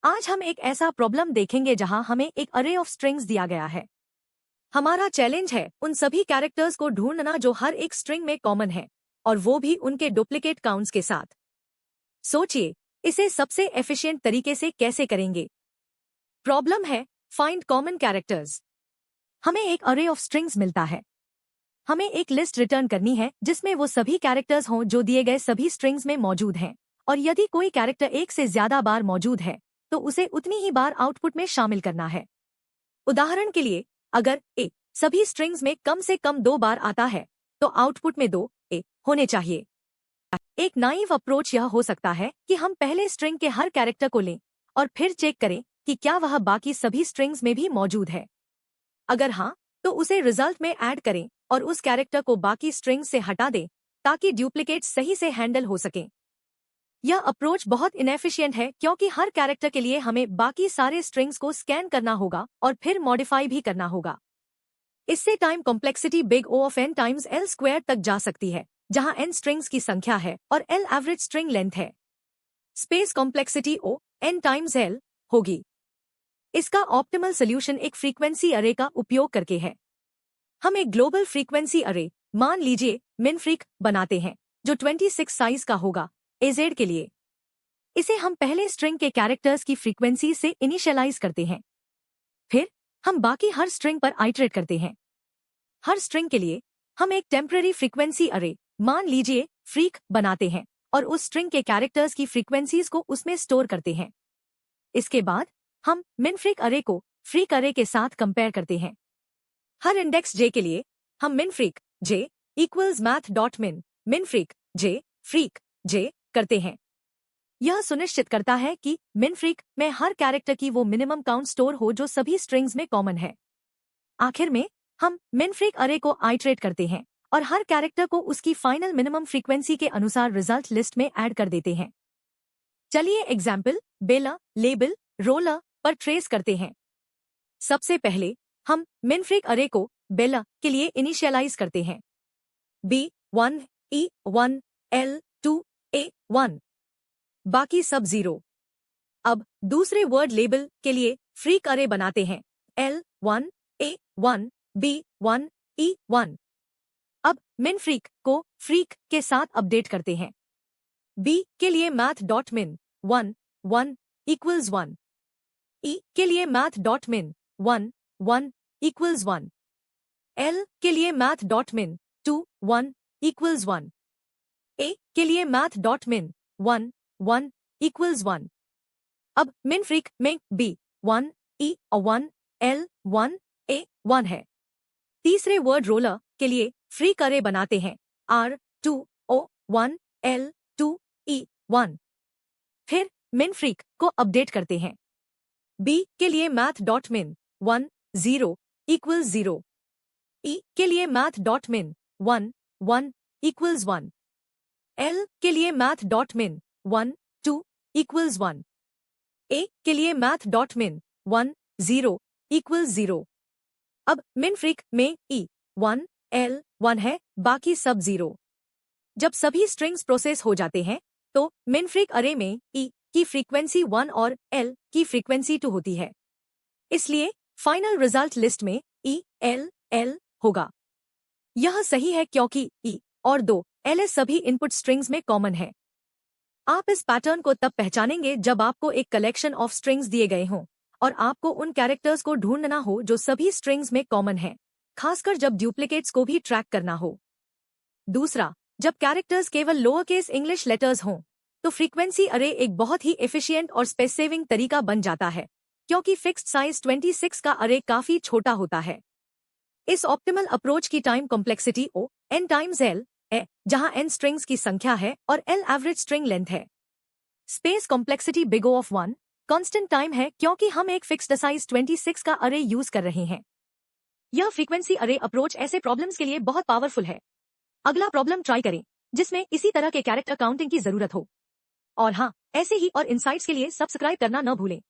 आज हम एक ऐसा प्रॉब्लम देखेंगे जहां हमें एक अरे ऑफ स्ट्रिंग्स दिया गया है। हमारा चैलेंज है उन सभी कैरेक्टर्स को ढूंढना जो हर एक स्ट्रिंग में कॉमन है, और वो भी उनके डुप्लीकेट काउंट्स के साथ। सोचिए, इसे सबसे एफिशिएंट तरीके से कैसे करेंगे। प्रॉब्लम है फाइंड कॉमन कैरेक्टर्स। हमें एक अरे ऑफ स्ट्रिंग्स मिलता है। हमें एक लिस्ट रिटर्न करनी है जिसमें वो सभी कैरेक्टर्स हों जो दिए गए सभी स्ट्रिंग्स में मौजूद हैं, और यदि कोई कैरेक्टर एक से ज्यादा बार मौजूद है तो उसे उतनी ही बार आउटपुट में शामिल करना है। उदाहरण के लिए, अगर ए सभी स्ट्रिंग्स में कम से कम 2 बार आता है तो आउटपुट में 2 ए होने चाहिए। एक नाइव अप्रोच यह हो सकता है कि हम पहले स्ट्रिंग के हर कैरेक्टर को लें और फिर चेक करें कि क्या वह बाकी सभी स्ट्रिंग्स में भी मौजूद है। अगर हाँ, तो उसे रिजल्ट में ऐड करें और उस कैरेक्टर को बाकी स्ट्रिंग्स से हटा दें ताकि डुप्लीकेट सही से हैंडल हो सकें। यह अप्रोच बहुत इनएफिशिएंट है क्योंकि हर कैरेक्टर के लिए हमें बाकी सारे स्ट्रिंग्स को स्कैन करना होगा और फिर मॉडिफाई भी करना होगा। इससे time complexity big O of n times L square तक जा सकती है, जहां n स्ट्रिंग्स की संख्या है और L एवरेज स्ट्रिंग लेंथ है। Space complexity O n times L होगी। इसका ऑप्टिमल सोल्यूशन एक फ्रीक्वेंसी अरे का उपयोग करके है। हम एक ग्लोबल फ्रीक्वेंसी अरे, मान लीजिए मिनफ्रीक, बनाते हैं जो 26 साइज का होगा AZ के लिए। इसे हम पहले स्ट्रिंग के कैरेक्टर्स की फ्रीक्वेंसी से इनिशियलाइज करते हैं। फिर हम बाकी हर स्ट्रिंग पर आइटरेट करते हैं। हर स्ट्रिंग के लिए हम एक टेम्पररी फ्रीक्वेंसी अरे, मान लीजिए फ्रीक, बनाते हैं और उस स्ट्रिंग के कैरेक्टर्स की फ्रीक्वेंसीज को उसमें स्टोर करते हैं। इसके बाद हम मिनफ्रीक अरे को फ्रीक अरे के साथ कंपेयर करते हैं। हर इंडेक्स j के लिए हम min freq j equals math dot min min freq j freak j करते हैं। यह सुनिश्चित करता है कि मिनफ्रीक में हर कैरेक्टर की वो मिनिमम काउंट स्टोर हो जो सभी स्ट्रिंग्स में कॉमन है। आखिर में हम मिनफ्रीक अरे को आइटरेट करते हैं और हर कैरेक्टर को उसकी फाइनल मिनिमम फ्रीक्वेंसी के अनुसार रिजल्ट लिस्ट में ऐड कर देते हैं। चलिए एग्जाम्पल बेला, लेबल, रोलर पर ट्रेस करते हैं। सबसे पहले हम मिनफ्रीक अरे को बेला के लिए इनिशियलाइज करते हैं। B1 E1 L2 A1, बाकी सब 0। अब दूसरे वर्ड लेबल के लिए फ्रीक अरे बनाते हैं L1 A1 B1 E1। अब मिनफ्रीक को फ्रीक के साथ अपडेट करते हैं। B के लिए मैथ डॉट मिन 1 1 इक्वल्स 1, E के लिए मैथ डॉट मिन 1 1 इक्वल्स 1, L के लिए मैथ डॉट मिन 2 1 इक्वल्स 1, A के लिए मैथ डॉट मिन 1 1 इक्वल्स 1। अब मिनफ्रीक में B1 E1 L1 A1 है। तीसरे वर्ड रोलर के लिए फ्रीक अरे बनाते हैं R2 O1 L2 E1। फिर मिनफ्रीक को अपडेट करते हैं। B के लिए मैथ डॉट मिन 1 0 इक्वल्स 0, E के लिए मैथ डॉट मिन 1 1 इक्वल्स 1, L के लिए मैथ डॉट मिन 1 2 इक्वल्स 1, A के लिए मैथ डॉट मिन 1 0 इक्वल्स 0। अब मिनफ्रीक में E1 L1 है, बाकी सब 0। जब सभी स्ट्रिंग्स प्रोसेस हो जाते हैं तो मिनफ्रीक अरे में E की फ्रीक्वेंसी 1 और L की फ्रीक्वेंसी 2 होती है। इसलिए फाइनल रिजल्ट लिस्ट में E L L होगा। यह सही है क्योंकि E और 2 LS सभी इनपुट स्ट्रिंग्स में कॉमन है। आप इस पैटर्न को तब पहचानेंगे जब आपको एक कलेक्शन ऑफ स्ट्रिंग्स दिए गए हों और आपको उन कैरेक्टर्स को ढूंढना हो जो सभी स्ट्रिंग्स में कॉमन है, खासकर जब डुप्लीकेट्स को भी ट्रैक करना हो। दूसरा, जब कैरेक्टर्स केवल लोअर केस इंग्लिश लेटर्स हों तो फ्रीक्वेंसी अरे एक बहुत ही एफिशिएंट और स्पेस सेविंग तरीका बन जाता है, क्योंकि फिक्स्ड साइज 26 का अरे काफी छोटा होता है। इस ऑप्टिमल अप्रोच की time complexity O n times L है, जहां n स्ट्रिंग्स की संख्या है और L एवरेज स्ट्रिंग लेंथ है। Space complexity big O of 1 constant time है क्योंकि हम एक फिक्स्ड साइज 26 का अरे यूज कर रहे हैं। यह फ्रीक्वेंसी अरे अप्रोच ऐसे प्रॉब्लम्स के लिए बहुत पावरफुल है। अगला प्रॉब्लम ट्राई करें जिसमें इसी तरह के कैरेक्टर काउंटिंग की जरूरत हो। और हाँ, ऐसे ही और इनसाइट्स के लिए सब्सक्राइब करना न भूलें।